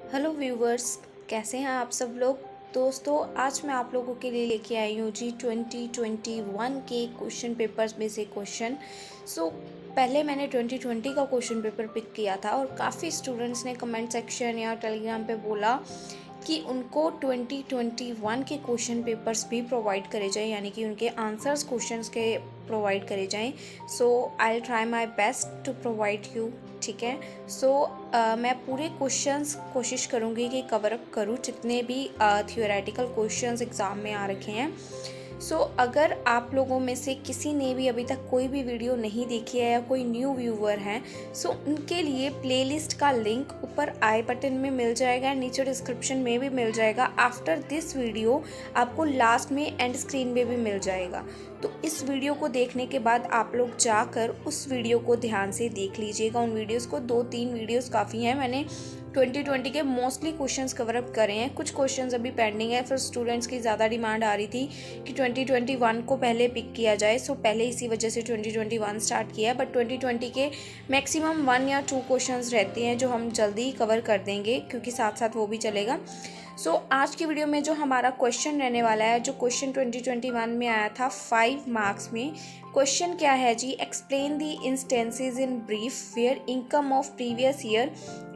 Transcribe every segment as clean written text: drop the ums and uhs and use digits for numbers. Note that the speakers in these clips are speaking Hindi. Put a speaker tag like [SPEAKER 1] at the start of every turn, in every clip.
[SPEAKER 1] हेलो व्यूवर्स, कैसे हैं आप सब लोग। दोस्तों, आज मैं आप लोगों के लिए लेके आई हूँ जी 2021 के क्वेश्चन पेपर्स में से क्वेश्चन। पहले मैंने 2020 का क्वेश्चन पेपर पिक किया था और काफ़ी स्टूडेंट्स ने कमेंट सेक्शन या टेलीग्राम पे बोला कि उनको 2021 के क्वेश्चन पेपर्स भी प्रोवाइड करे जाएं, यानी कि उनके आंसर्स क्वेश्चंस के प्रोवाइड करे जाएं। So I will try my best to provide you. ठीक है। मैं पूरे क्वेश्चंस कोशिश करूँगी कि कवर अप करूँ जितने भी थियोरेटिकल क्वेश्चंस एग्ज़ाम में आ रखे हैं। अगर आप लोगों में से किसी ने भी अभी तक कोई भी वीडियो नहीं देखी है या कोई न्यू व्यूवर हैं, उनके लिए प्लेलिस्ट का लिंक ऊपर आई बटन में मिल जाएगा, नीचे डिस्क्रिप्शन में भी मिल जाएगा। आफ्टर दिस वीडियो आपको लास्ट में एंड स्क्रीन में भी मिल जाएगा। तो इस वीडियो को देखने के बाद आप लोग जाकर उस वीडियो को ध्यान से देख लीजिएगा। उन वीडियोस को 2-3 वीडियोस काफ़ी हैं। मैंने 2020 के मोस्टली क्वेश्चंस कवर अप करे हैं, कुछ क्वेश्चंस अभी पेंडिंग है। फिर स्टूडेंट्स की ज़्यादा डिमांड आ रही थी कि 2021 को पहले पिक किया जाए, पहले इसी वजह से 2021 स्टार्ट किया है। बट 2020 के मैक्सिमम 1 या 2 क्वेश्चंस रहते हैं जो हम जल्दी ही कवर कर देंगे, क्योंकि साथ साथ वो भी चलेगा। आज की वीडियो में जो हमारा क्वेश्चन रहने वाला है, जो क्वेश्चन 2021 में आया था 5 मार्क्स में, क्वेश्चन क्या है जी, explain the instances in brief where income of previous year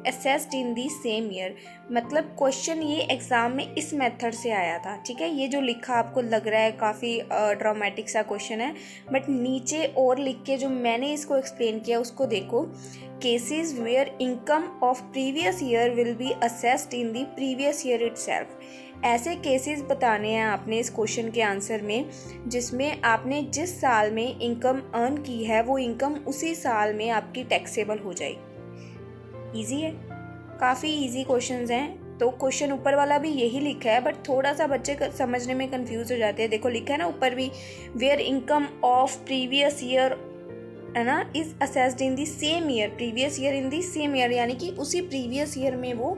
[SPEAKER 1] assessed in the same year. मतलब क्वेश्चन ये एग्ज़ाम में इस मेथड से आया था। ठीक है, ये जो लिखा आपको लग रहा है काफ़ी ड्रामेटिक सा क्वेश्चन है, बट नीचे और लिख के जो मैंने इसको एक्सप्लेन किया उसको देखो। Cases where income of previous year will be assessed in the previous year itself. ऐसे केसेस बताने हैं आपने इस क्वेश्चन के आंसर में, जिसमें आपने जिस साल में इनकम अर्न की है वो इनकम उसी साल में आपकी टैक्सेबल हो जाएगी। ईजी है, काफ़ी ईजी क्वेश्चंस हैं। तो क्वेश्चन ऊपर वाला भी यही लिखा है, बट थोड़ा सा बच्चे समझने में कंफ्यूज हो जाते हैं। देखो लिखा है ना ऊपर भी, where income of previous year है ना is assessed in the same year, previous year in the same year, यानी कि उसी प्रीवियस ईयर में वो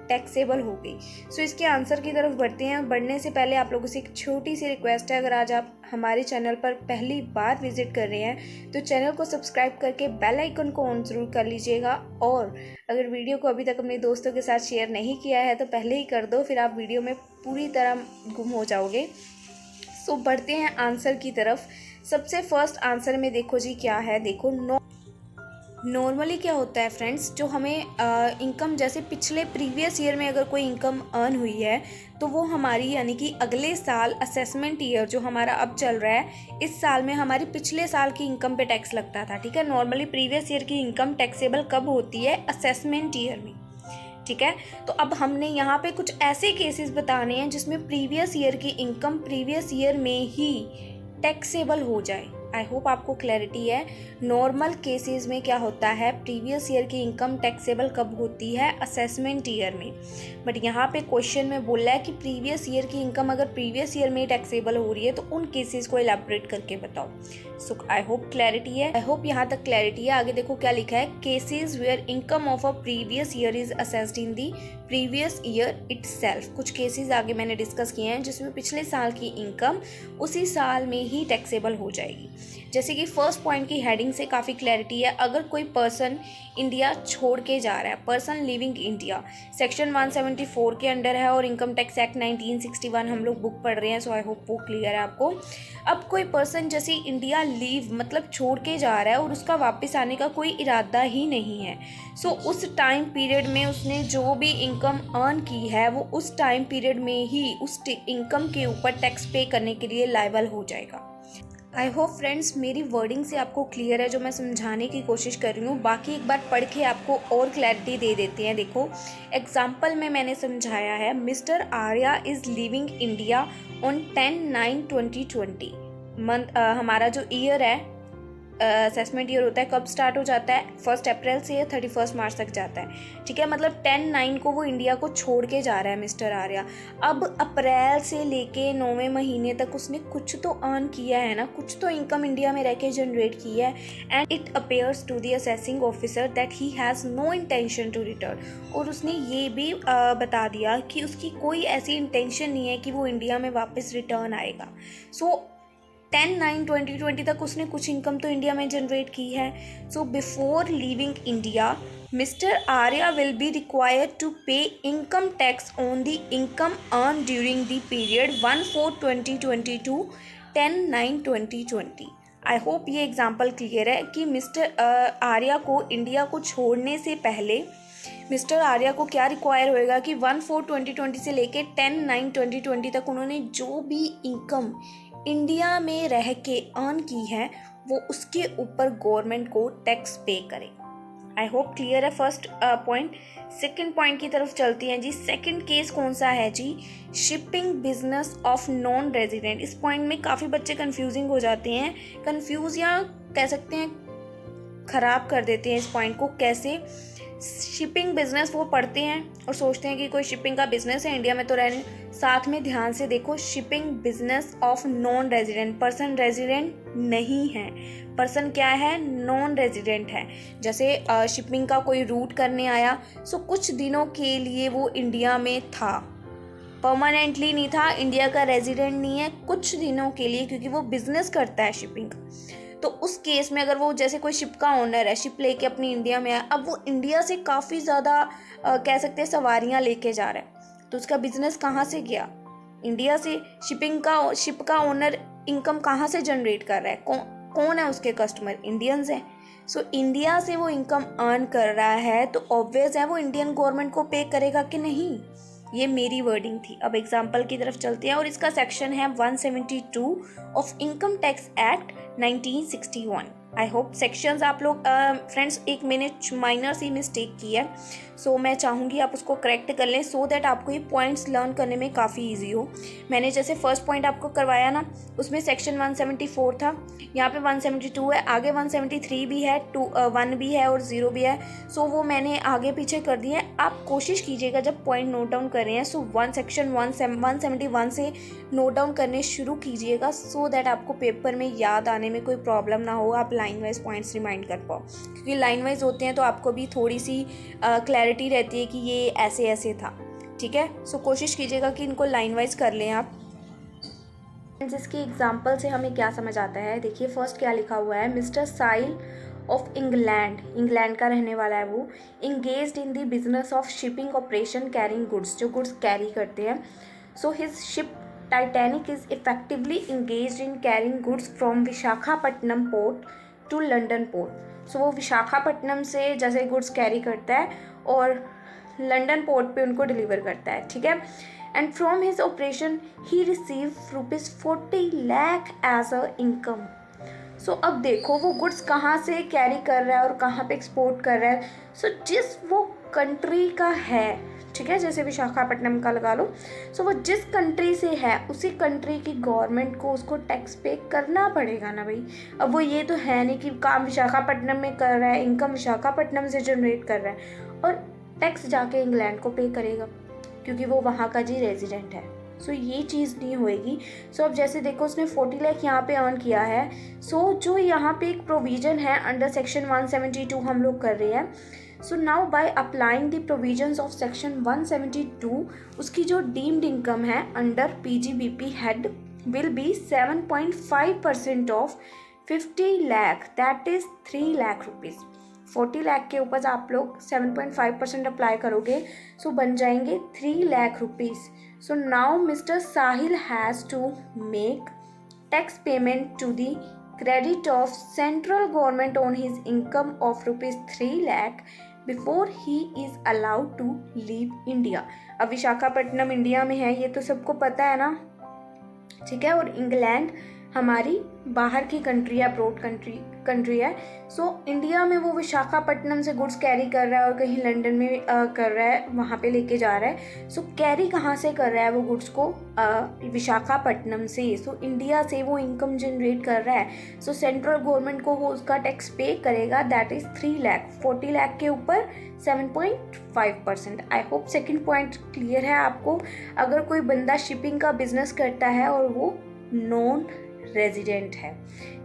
[SPEAKER 1] टैक्सेबल हो गई। इसके आंसर की तरफ बढ़ते हैं। बढ़ने से पहले आप लोगों से एक छोटी सी रिक्वेस्ट है, अगर आज आप हमारे चैनल पर पहली बार विजिट कर रहे हैं तो चैनल को सब्सक्राइब करके बेल आइकन को ऑन ज़रूर कर लीजिएगा। और अगर वीडियो को अभी तक अपने दोस्तों के साथ शेयर नहीं किया है तो पहले ही कर दो, फिर आप वीडियो में पूरी तरह गुम हो जाओगे। बढ़ते हैं आंसर की तरफ। सबसे फर्स्ट आंसर में देखो जी क्या है। देखो, नॉर्मली क्या होता है फ्रेंड्स, जो हमें इनकम जैसे पिछले प्रीवियस ईयर में अगर कोई इनकम अर्न हुई है तो वो हमारी, यानी कि अगले साल असेसमेंट ईयर जो हमारा अब चल रहा है, इस साल में हमारी पिछले साल की इनकम पे टैक्स लगता था। ठीक है, नॉर्मली प्रीवियस ईयर की इनकम टैक्सेबल कब होती है? असेसमेंट ईयर में। ठीक है, तो अब हमने यहाँ पे कुछ ऐसे केसेस बताने हैं जिसमें प्रीवियस ईयर की इनकम प्रीवियस ईयर में ही टैक्सेबल हो जाए। आई होप आपको क्लैरिटी है। नॉर्मल केसेस में क्या होता है, प्रीवियस ईयर की इनकम टैक्सेबल कब होती है? असेसमेंट ईयर में। बट यहाँ पे क्वेश्चन में बोला है कि प्रीवियस ईयर की इनकम अगर प्रीवियस ईयर में टैक्सेबल हो रही है तो उन केसेस को एलैबोरेट करके बताओ। आई होप क्लैरिटी है। आई होप यहाँ तक क्लैरिटी है। आगे देखो क्या लिखा है, cases where income of a previous year is assessed in the previous year itself. कुछ केसेस आगे मैंने डिस्कस किए हैं जिसमें पिछले साल की इनकम उसी साल में ही टैक्सेबल हो जाएगी। जैसे कि फर्स्ट पॉइंट की हेडिंग से काफ़ी क्लैरिटी है। अगर कोई पर्सन इंडिया छोड़ के जा रहा है, पर्सन लिविंग इंडिया सेक्शन 174 के अंडर है और इनकम टैक्स एक्ट 1961 हम लोग बुक पढ़ रहे हैं, आई होप वो क्लियर है आपको। अब कोई पर्सन जैसे इंडिया लीव मतलब छोड़ के जा रहा है और उसका वापस आने का कोई इरादा ही नहीं है, उस टाइम पीरियड में उसने जो भी इनकम अर्न की है वो उस टाइम पीरियड में ही उस इनकम के ऊपर टैक्स पे करने के लिए लायबल हो जाएगा। आई होप फ्रेंड्स मेरी वर्डिंग से आपको क्लियर है जो मैं समझाने की कोशिश कर रही हूँ। बाकी एक बार पढ़ के आपको और क्लैरिटी दे देते हैं। देखो एग्जाम्पल में मैंने समझाया है, mister Arya is living India on 10/9/2020। हमारा जो ईयर है, असेसमेंट ईयर होता है, कब स्टार्ट हो जाता है? 1 अप्रैल से 31 मार्च तक जाता है। ठीक है, मतलब 10/9 को वो इंडिया को छोड़ के जा रहा है मिस्टर आर्या। अब अप्रैल से लेके 9वें महीने तक उसने कुछ तो अर्न किया है ना, कुछ तो इनकम इंडिया में रह के जनरेट की है। And it appears to the assessing officer that he has no intention to return. और उसने ये भी बता दिया कि उसकी कोई ऐसी इंटेंशन नहीं है कि वो इंडिया में वापस रिटर्न आएगा। 10/9/2020 तक उसने कुछ इनकम तो इंडिया में जनरेट की है. So before leaving India, Mr. Arya will be required to pay income tax on the income earned during the period 1/4/2020 to 10/9/2020. I hope ये एग्जाम्पल क्लियर है कि मिस्टर आर्या को इंडिया को छोड़ने से पहले मिस्टर आर्या को क्या रिक्वायर होएगा कि 1/4/2020 से लेके 10/9/2020 तक उन्होंने जो भी इनकम इंडिया में रह के अर्न की है वो उसके ऊपर गवर्नमेंट को टैक्स पे करे. आई होप क्लियर है फर्स्ट पॉइंट. सेकंड पॉइंट की तरफ चलती हैं जी. सेकंड केस कौन सा है जी? Shipping business of non resident. इस पॉइंट में काफ़ी बच्चे कंफ्यूजिंग हो जाते हैं, कंफ्यूज या कह सकते हैं ख़राब कर देते हैं इस पॉइंट को. कैसे? शिपिंग बिजनेस वो पढ़ते हैं और सोचते हैं कि कोई शिपिंग का बिजनेस है, इंडिया में तो रहने. साथ में ध्यान से देखो, shipping business of non resident. Person resident नहीं है, पर्सन क्या है? नॉन रेजिडेंट है. जैसे शिपिंग का कोई रूट करने आया, सो कुछ दिनों के लिए वो इंडिया में था, परमानेंटली नहीं था, इंडिया का रेजिडेंट नहीं है, कुछ दिनों के लिए, क्योंकि वो बिजनेस करता है शिपिंग का. तो उस केस में अगर वो जैसे कोई शिप का ओनर है, शिप लेके अपनी इंडिया में आया, अब वो इंडिया से काफ़ी ज़्यादा कह सकते हैं सवारियाँ लेके जा रहा है, तो उसका बिजनेस कहाँ से गया? इंडिया से. शिप का ओनर इनकम कहाँ से जनरेट कर रहा है? कौन है उसके कस्टमर? इंडियंस हैं. सो इंडिया से वो इनकम अर्न कर रहा है तो ऑब्वियस है वो इंडियन गवर्नमेंट को पे करेगा कि नहीं. ये मेरी वर्डिंग थी. अब एग्जाम्पल की तरफ चलते हैं और इसका सेक्शन है 172 of income tax act 1961. I hope sections आप लोग फ्रेंड्स एक मैंने माइनर सी मिस्टेक की है, सो मैं चाहूँगी आप उसको करेक्ट कर लें सो दैट आपको ये पॉइंट्स लर्न करने में काफ़ी इजी हो. मैंने जैसे फर्स्ट पॉइंट आपको करवाया ना, उसमें सेक्शन 174 था, यहाँ पे 172 है, आगे 173 भी है, 1 भी है और 0 भी है. सो वो मैंने आगे पीछे कर दिए हैं. आप कोशिश कीजिएगा जब पॉइंट नोट डाउन कर रहे हैं सो सेक्शन 171 से नोट डाउन करने शुरू कीजिएगा सो दैट आपको पेपर में याद आने में कोई प्रॉब्लम ना हो, आप लाइन वाइज पॉइंट्स रिमाइंड कर पाओ. क्योंकि लाइन वाइज होते हैं तो आपको भी थोड़ी सी क्लैरिटी रहती है कि ये ऐसे ऐसे था. ठीक है, सो कोशिश कीजिएगा कि इनको लाइन वाइज कर लें आप. इसकी एग्जाम्पल से हमें क्या समझ आता है, देखिए फर्स्ट क्या लिखा हुआ है. मिस्टर साइल ऑफ इंग्लैंड का रहने वाला है वो, engaged in the business of shipping operation carrying goods, जो गुड्स कैरी करते हैं. So his ship Titanic is effectively engaged in carrying goods from Visakhapatnam port to London port. So वो विशाखापट्टनम से जैसे गुड्स कैरी करता है और लंदन पोर्ट पे उनको डिलीवर करता है. ठीक है, and from his operation he receive ₹40 lakh as a income. So अब देखो वो गुड्स कहाँ से कैरी कर रहा है और कहाँ पे एक्सपोर्ट कर रहा है. सो जिस वो कंट्री का है, ठीक है, जैसे विशाखापट्टनम का लगा लो, सो वो जिस कंट्री से है उसी कंट्री की गवर्नमेंट को उसको टैक्स पे करना पड़ेगा ना भाई. अब वो ये तो है नहीं कि काम विशाखापट्टनम में कर रहा है, इनकम विशाखापट्टनम से जनरेट कर रहा है और टैक्स जाके इंग्लैंड को पे करेगा क्योंकि वो वहाँ का जी रेजिडेंट है. सो ये चीज़ नहीं होएगी. सो अब जैसे देखो उसने 40 लाख यहाँ पे अर्न किया है. सो जो यहाँ पे एक प्रोविज़न है अंडर सेक्शन 172 हम लोग कर रहे हैं. So now by applying the provisions of section 172 उसकी जो डीम्ड इनकम है under PGBP head will be 7.5% of 50 lakh, that is 3 lakh rupees. 40 lakh के ऊपर आप लोग 7.5% अप्लाई करोगे सो बन जाएंगे 3 lakh rupees. So now Mr Sahil has to make tax payment to the credit of central government on his income of ₹3 lakh before he is allowed to leave India. अब विशाखापट्टनम इंडिया में है, ये तो सबको पता है ना. ठीक है, और इंग्लैंड हमारी बाहर की कंट्री है, अब्रॉड कंट्री है. सो इंडिया में वो विशाखापट्टनम से गुड्स कैरी कर रहा है और कहीं लंदन में कर रहा है, वहाँ पे लेके जा रहा है. सो कैरी कहाँ से कर रहा है वो गुड्स को? विशाखापट्टनम से. सो इंडिया से वो इनकम जनरेट कर रहा है. सो सेंट्रल गवर्नमेंट को वो उसका टैक्स पे करेगा, दैट इज़ 3 लाख. 40 लाख के ऊपर 7.5%. I hope second point clear है आपको. अगर कोई बंदा शिपिंग का बिजनेस करता है और वो नॉन रेजिडेंट है,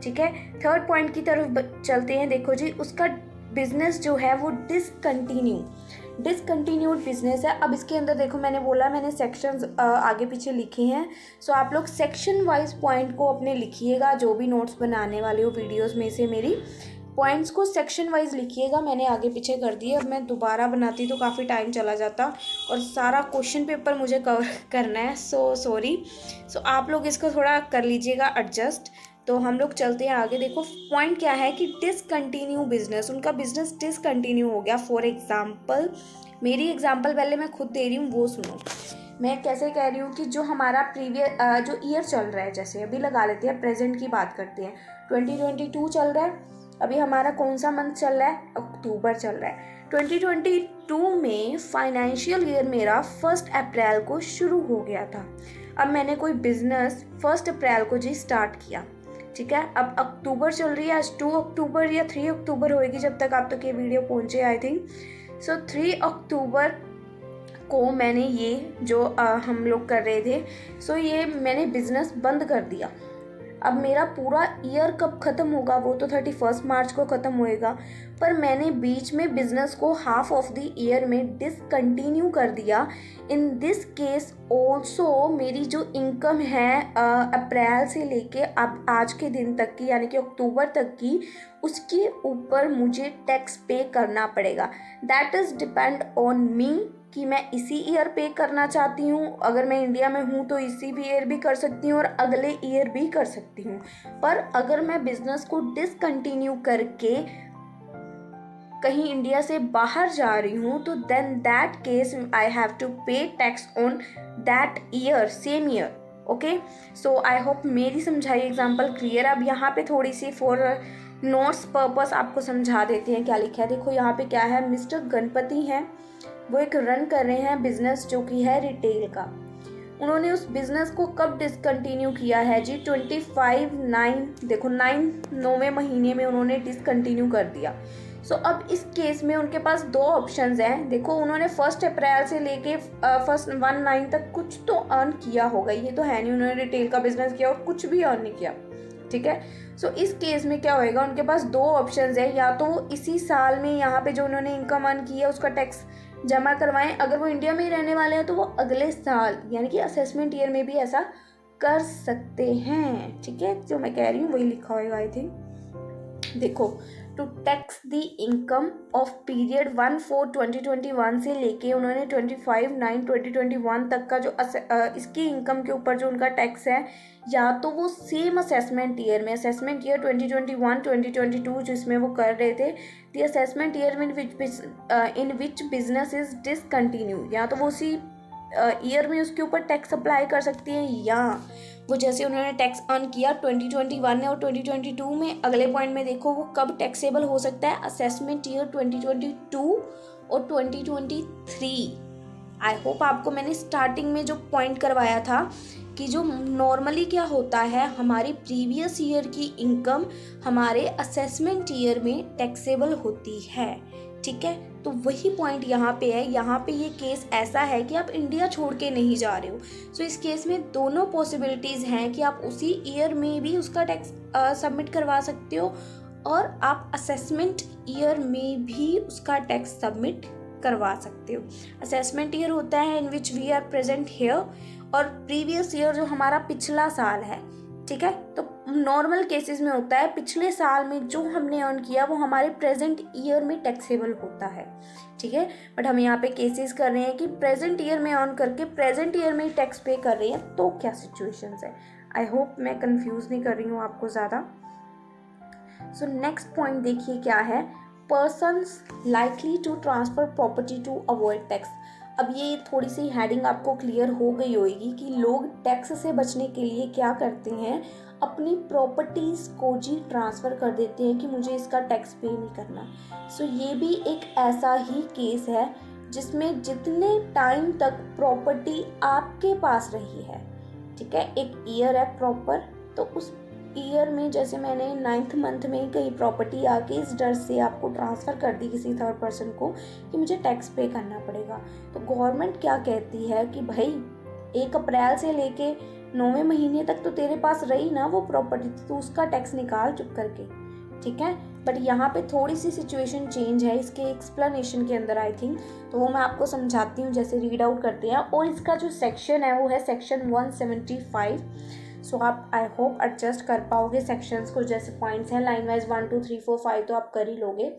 [SPEAKER 1] ठीक है. थर्ड पॉइंट की तरफ चलते हैं. देखो जी, उसका बिजनेस जो है वो डिसकंटिन्यूड बिजनेस है। अब इसके अंदर देखो, मैंने बोला मैंने सेक्शंस आगे पीछे लिखे हैं। सो आप लोग सेक्शन वाइज पॉइंट को अपने लिखिएगा, जो भी नोट्स बनाने वाले हो वीडियोस में से मेरी पॉइंट्स को सेक्शन वाइज लिखिएगा। मैंने आगे पीछे कर दिए, अब मैं दोबारा बनाती तो काफ़ी टाइम चला जाता और सारा क्वेश्चन पेपर मुझे कवर करना है। So sorry. सो आप लोग इसको थोड़ा कर लीजिएगा एडजस्ट। तो हम लोग चलते हैं आगे। देखो पॉइंट क्या है कि डिसकंटिन्यू बिजनेस, उनका बिजनेस डिसकंटिन्यू हो गया। फॉर एग्जाम्पल, मेरी एग्जाम्पल पहले मैं खुद दे रही हूँ, वो सुनो। मैं कैसे कह रही हूँ कि जो हमारा प्रीवियस जो ईयर चल रहा है, जैसे अभी लगा लेते हैं, प्रेजेंट की बात करते हैं, 2022 चल रहा है। अभी हमारा कौन सा मंथ चल रहा है? अक्टूबर चल रहा है। 2022 में फाइनेंशियल ईयर मेरा 1 अप्रैल को शुरू हो गया था। अब मैंने कोई बिजनेस 1 अप्रैल को जी स्टार्ट किया, ठीक है। अब अक्टूबर चल रही है, आज 2 अक्टूबर या 3 अक्टूबर होएगी जब तक आप तक ये वीडियो पहुंचे, आई थिंक। सो 3 अक्टूबर को मैंने ये जो हम लोग कर रहे थे, सो ये मैंने बिजनेस बंद कर दिया। अब मेरा पूरा ईयर कब ख़त्म होगा? वो तो 31 मार्च को ख़त्म होएगा, पर मैंने बीच में बिजनेस को हाफ ऑफ द ईयर में डिसकंटिन्यू कर दिया। इन दिस केस ऑल्सो मेरी जो इनकम है अप्रैल से लेके अब आज के दिन तक की, यानी कि अक्टूबर तक की, उसके ऊपर मुझे टैक्स पे करना पड़ेगा। That is depend on me कि मैं इसी ईयर पे करना चाहती हूँ। अगर मैं इंडिया में हूँ तो इसी भी ईयर भी कर सकती हूँ और अगले ईयर भी कर सकती हूँ। पर अगर मैं बिजनेस को डिसकंटिन्यू करके कहीं इंडिया से बाहर जा रही हूँ तो then that case I have to pay tax on that year, same year. Okay, so I hope मेरी समझाई एग्जाम्पल क्लियर। अब यहाँ पे थोड़ी सी फॉर नोट्स पर्पस आपको समझा देते हैं क्या लिखा है। देखो यहाँ पे क्या है, मिस्टर गणपति हैं, वो एक रन कर रहे हैं बिजनेस जो कि है रिटेल का। उन्होंने उस बिजनेस को कब डिसकंटिन्यू किया है जी? 25/9, देखो 9वें महीने में उन्होंने डिसकंटिन्यू कर दिया। सो अब इस केस में उनके पास 2 ऑप्शंस हैं। देखो उन्होंने 1 अप्रैल से लेके 1/9 तक कुछ तो अर्न किया होगा, ये तो है नहीं उन्होंने रिटेल का बिजनेस किया और कुछ भी अर्न नहीं किया, ठीक है। सो इस केस में क्या होएगा, उनके पास 2 ऑप्शंस है, या तो वो इसी साल में यहाँ पे जो उन्होंने इनकम अर्न की है उसका टैक्स जमा करवाएं। अगर वो इंडिया में ही रहने वाले हैं तो वो अगले साल यानी कि असेसमेंट ईयर में भी ऐसा कर सकते हैं, ठीक है। जो मैं कह रही हूँ वही लिखा होगा आई थिंक। देखो, to tax the income of period 1/4/2021 से लेके उन्होंने 25/9/2021 तक का जो इसकी इनकम के ऊपर जो उनका टैक्स है, या तो वो सेम असेसमेंट ईयर में, असेसमेंट ईयर 2021-2022 जिसमें वो कर रहे थे, the assessment year in which business is discontinue, या तो वो उसी ईयर में उसके ऊपर टैक्स अप्लाई कर सकती हैं, या वो जैसे उन्होंने टैक्स अर्न किया 2021 और 2022 में, अगले पॉइंट में देखो वो कब टैक्सेबल हो सकता है, असेसमेंट ईयर 2022 और 2023। आई होप आपको मैंने स्टार्टिंग में जो पॉइंट करवाया था कि जो नॉर्मली क्या होता है, हमारी प्रीवियस ईयर की इनकम हमारे असेसमेंट ईयर में टैक्सेबल होती है, ठीक है। तो वही पॉइंट यहाँ पे है। यहाँ पे ये केस ऐसा है कि आप इंडिया छोड़ के नहीं जा रहे हो। सो इस केस में दोनों पॉसिबिलिटीज़ हैं कि आप उसी ईयर में भी उसका टैक्स सबमिट करवा सकते हो और आप असेसमेंट ईयर में भी उसका टैक्स सबमिट करवा सकते हो। असेसमेंट ईयर होता है in which we are present here, और प्रीवियस ईयर जो हमारा पिछला साल है, ठीक है। तो नॉर्मल केसेस में होता है पिछले साल में जो हमने अर्न किया वो हमारे प्रेजेंट ईयर में टैक्सेबल होता है, ठीक है। बट हम यहाँ पे केसेस कर रहे हैं कि प्रेजेंट ईयर में अर्न करके प्रेजेंट ईयर में टैक्स पे कर रहे हैं, तो क्या सिचुएशंस है। आई होप मैं कंफ्यूज नहीं कर रही हूँ आपको ज़्यादा। सो नेक्स्ट पॉइंट देखिए क्या है, persons likely to transfer property to avoid tax. अब ये थोड़ी सी हेडिंग आपको क्लियर हो गई होगी कि लोग टैक्स से बचने के लिए क्या करते हैं, अपनी प्रॉपर्टीज़ को जी ट्रांसफ़र कर देते हैं कि मुझे इसका टैक्स पे नहीं करना। सो ये भी एक ऐसा ही केस है जिसमें जितने टाइम तक प्रॉपर्टी आपके पास रही है, ठीक है, एक ईयर है प्रॉपर, तो उस ईयर में जैसे मैंने 9th मंथ में कहीं प्रॉपर्टी आके इस डर से आपको ट्रांसफ़र कर दी किसी थर्ड पर्सन को कि मुझे टैक्स पे करना पड़ेगा, तो गवर्नमेंट क्या कहती है कि भाई 1 अप्रैल से लेके 9वें महीने तक तो तेरे पास रही ना वो प्रॉपर्टी, तो उसका टैक्स निकाल चुप करके, ठीक है। बट यहाँ पे थोड़ी सी सिचुएशन चेंज है इसके एक्सप्लेनेशन के अंदर आई थिंक, तो वो मैं आपको समझाती हूँ, जैसे रीड आउट करते हैं। और इसका जो सेक्शन है वो है सेक्शन 175। सो आप आई होप एडजस्ट कर पाओगे सेक्शंस को, जैसे पॉइंट्स हैं लाइन वाइज 1 2 3 4 5 तो आप कर ही लोगे।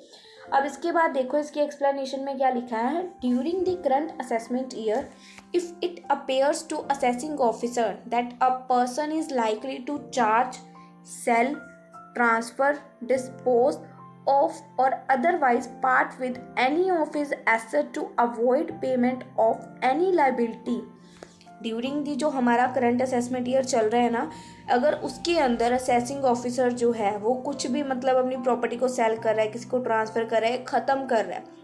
[SPEAKER 1] अब इसके बाद देखो इसकी एक्सप्लेनेशन में क्या लिखा है। During the current assessment year, if it appears to assessing officer that a person is likely to charge, sale, transfer, dispose of or otherwise part with any of his asset to avoid payment of any liability during the, जो हमारा करंट असेसमेंट ईयर चल रहा है ना, अगर उसके अंदर असेसिंग ऑफिसर जो है वो कुछ भी मतलब अपनी प्रॉपर्टी को सेल कर रहा है, किसी को ट्रांसफ़र कर रहा है, ख़त्म कर रहा है,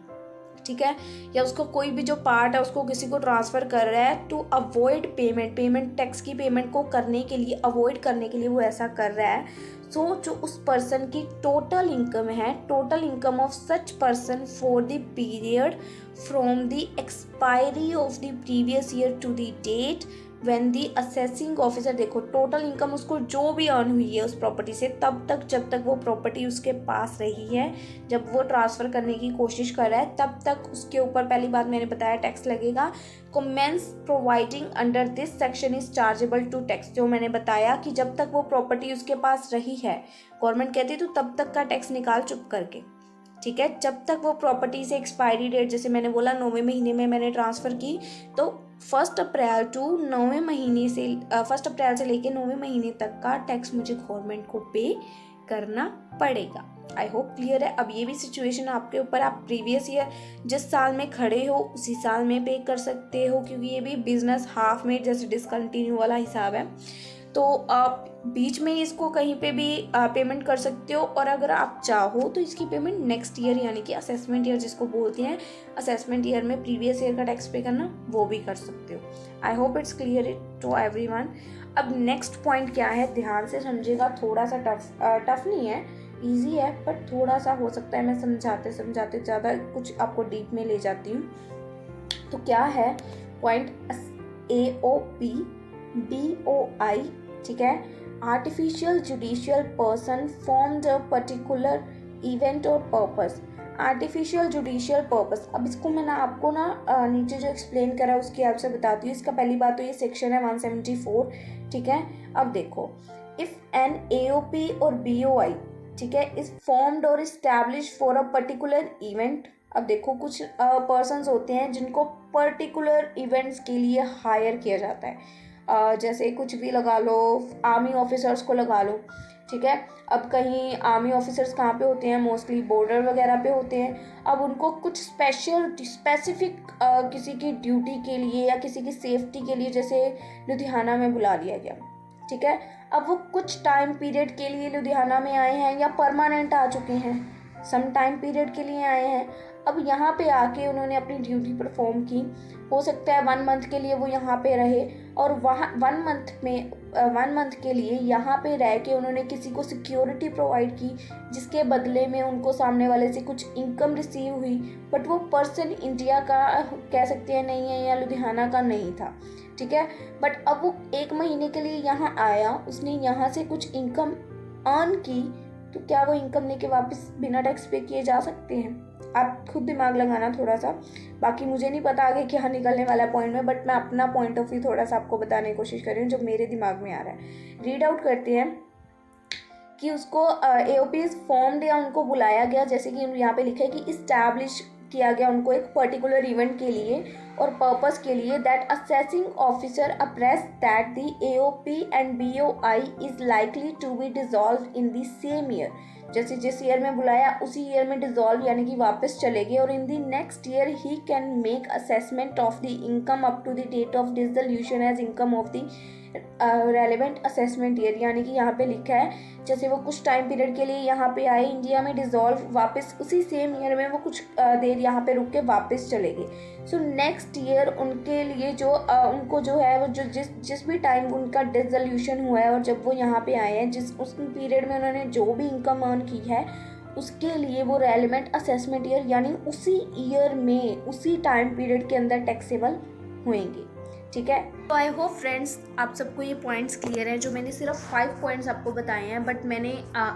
[SPEAKER 1] ठीक है, या उसको कोई भी जो पार्ट है उसको किसी को ट्रांसफ़र कर रहा है, टू अवॉइड पेमेंट टैक्स की पेमेंट को करने के लिए, अवॉइड करने के लिए वो ऐसा कर रहा है। सो जो उस पर्सन की टोटल इनकम है, total income of such person for the period from the expiry of the previous year to the date when the assessing officer, देखो टोटल इनकम उसको जो भी अर्न हुई है उस प्रॉपर्टी से तब तक जब तक वो प्रॉपर्टी उसके पास रही है, जब वो ट्रांसफ़र करने की कोशिश कर रहा है तब तक उसके ऊपर, पहली बात मैंने बताया, टैक्स लगेगा। Commence providing under this section is chargeable to tax, जो मैंने बताया कि जब तक वो प्रॉपर्टी उसके पास रही है, गवर्नमेंट कहती है तो तब तक का टैक्स निकाल चुप करके, ठीक है। जब तक वो प्रॉपर्टी से एक्सपायरी डेट, जैसे मैंने बोला 9वें महीने में मैंने ट्रांसफ़र की, तो 1 अप्रैल टू 9वें महीने से 1 अप्रैल से लेके 9वें महीने तक का टैक्स मुझे गवर्नमेंट को पे करना पड़ेगा। आई होप क्लियर है। अब ये भी सिचुएशन आपके ऊपर, आप प्रीवियस ईयर जिस साल में खड़े हो उसी साल में पे कर सकते हो, क्योंकि ये भी बिजनेस हाफ में जैसे डिसकंटिन्यू वाला हिसाब है, तो आप बीच में इसको कहीं पे भी पेमेंट कर सकते हो। और अगर आप चाहो तो इसकी पेमेंट नेक्स्ट ईयर यानी कि असेसमेंट ईयर जिसको बोलते हैं, असेसमेंट ईयर में प्रीवियस ईयर का टैक्स पे करना, वो भी कर सकते हो। I hope it's clear to everyone. अब नेक्स्ट पॉइंट क्या है, ध्यान से समझिएगा, थोड़ा सा टफ नहीं है, ईजी है, बट थोड़ा सा हो सकता है मैं समझाते समझाते ज़्यादा कुछ आपको डीप में ले जाती हूँ। तो क्या है पॉइंट, AOP BOI, ठीक है, artificial judicial person formed a particular event और पर्पस। आर्टिफिशियल जुडिशियल पर्पस, अब इसको मैं आपको नीचे जो एक्सप्लेन करा उसकी आपसे बताती हूँ। इसका पहली बात तो ये सेक्शन है 174, ठीक है। अब देखो, इफ एन AOP और BOI, ठीक है, इज फॉर्म्ड और establish for a particular event. अब देखो कुछ पर्सन्स होते हैं जिनको पर्टिकुलर इवेंट्स के लिए हायर किया जाता है, जैसे कुछ भी लगा लो, आर्मी ऑफिसर्स को लगा लो, ठीक है। अब कहीं आर्मी ऑफिसर्स कहाँ पे होते हैं, मोस्टली बॉर्डर वगैरह पे होते हैं। अब उनको कुछ स्पेसिफिक किसी की ड्यूटी के लिए या किसी की सेफ्टी के लिए जैसे लुधियाना में बुला लिया गया, ठीक है। अब वो कुछ टाइम पीरियड के लिए लुधियाना में आए हैं या परमानेंट आ चुके हैं, सम टाइम पीरियड के लिए आए हैं। अब यहाँ पे आके उन्होंने अपनी ड्यूटी परफॉर्म की, हो सकता है 1 मंथ के लिए वो यहाँ पे रहे, और वहाँ 1 मंथ के लिए यहाँ पे रह के उन्होंने किसी को सिक्योरिटी प्रोवाइड की, जिसके बदले में उनको सामने वाले से कुछ इनकम रिसीव हुई, बट वो पर्सन इंडिया का कह सकते हैं नहीं है या लुधियाना का नहीं था, ठीक है। बट अब वो 1 महीने के लिए यहाँ आया, उसने यहाँ से कुछ इनकम अर्न की, तो क्या वो इनकम लेके वापस बिना टैक्स पे किए जा सकते हैं? आप खुद दिमाग लगाना थोड़ा सा, बाकी मुझे नहीं पता आगे क्या निकलने वाला पॉइंट में, बट मैं अपना पॉइंट ऑफ व्यू थोड़ा सा आपको बताने की कोशिश कर रही हूँ जो मेरे दिमाग में आ रहा है। रीड आउट करते हैं कि उसको AOP फॉर्म्ड या उनको बुलाया गया, जैसे कि यहाँ पे लिखा है कि इस्टेब्लिश किया गया उनको एक पर्टिकुलर इवेंट के लिए और पर्पस के लिए, that assessing officer appraise that the AOP and BOI is likely to be dissolve in the same year, जैसे जिस ईयर में बुलाया उसी ईयर में डिसॉल्व यानी कि वापस चले गए, और in the next year he can make assessment of the income up to the date of dissolution as income of the relevant assessment year, यानी कि यहाँ पे लिखा है जैसे वो कुछ टाइम पीरियड के लिए यहाँ पे आए, इंडिया में डिसॉल्व, वापस उसी सेम ईयर में वो कुछ देर यहाँ पे रुक के वापस चले गए। सो नेक्स्ट ईयर उनके लिए जो उनको जो है वो जो जिस भी टाइम उनका डिसोल्यूशन हुआ है और जब वो यहाँ पे आए हैं, उस पीरियड में उन्होंने जो भी इनकम अर्न की है उसके लिए वो रेलिवेंट असेसमेंट ईयर यानी उसी ईयर में उसी टाइम पीरियड के अंदर टैक्सेबल होंगे, ठीक है। तो आई होप फ्रेंड्स आप सबको ये पॉइंट्स क्लियर हैं, जो मैंने सिर्फ 5 पॉइंट्स आपको बताए हैं, बट मैंने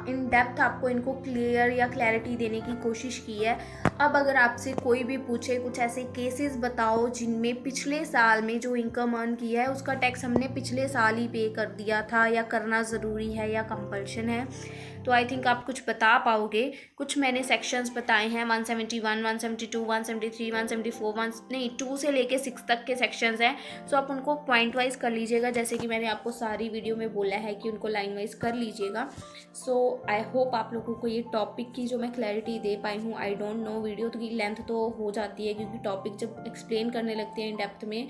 [SPEAKER 1] इन डेप्थ आपको इनको क्लियर या क्लैरिटी देने की कोशिश की है। अब अगर आपसे कोई भी पूछे कुछ ऐसे केसेस बताओ जिनमें पिछले साल में जो इनकम अर्न किया है उसका टैक्स हमने पिछले साल ही पे कर दिया था, या करना ज़रूरी है या कंपल्शन है, तो आई थिंक आप कुछ बता पाओगे। कुछ मैंने सेक्शंस बताए हैं 171, 172, 173, 174, नहीं 2 से लेके 6 तक के सेक्शंस हैं। सो आप उनको पॉइंट वाइज कर लीजिएगा, जैसे कि मैंने आपको सारी वीडियो में बोला है कि उनको लाइन वाइज कर लीजिएगा। सो आई होप आप लोगों को ये टॉपिक की जो मैं क्लैरिटी दे पाई हूँ। आई डोंट नो, वीडियो की लेंथ तो हो जाती है क्योंकि टॉपिक जब एक्सप्लेन करने लगते हैं इन डेप्थ में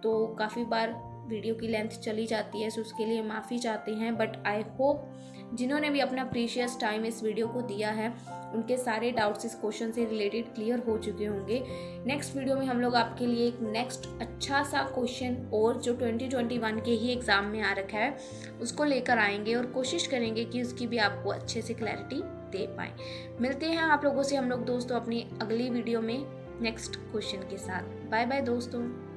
[SPEAKER 1] तो काफ़ी बार वीडियो की लेंथ चली जाती है, सो उसके लिए माफ़ी चाहते हैं। बट आई होप जिन्होंने भी अपना प्रीशियस टाइम इस वीडियो को दिया है उनके सारे डाउट्स इस क्वेश्चन से रिलेटेड क्लियर हो चुके होंगे। नेक्स्ट वीडियो में हम लोग आपके लिए एक नेक्स्ट अच्छा सा क्वेश्चन और जो 2021 के ही एग्ज़ाम में आ रखा है उसको लेकर आएंगे और कोशिश करेंगे कि उसकी भी आपको अच्छे से क्लैरिटी दे पाएँ। मिलते हैं आप लोगों से हम लोग दोस्तों अपनी अगली वीडियो में नेक्स्ट क्वेश्चन के साथ। बाय बाय दोस्तों।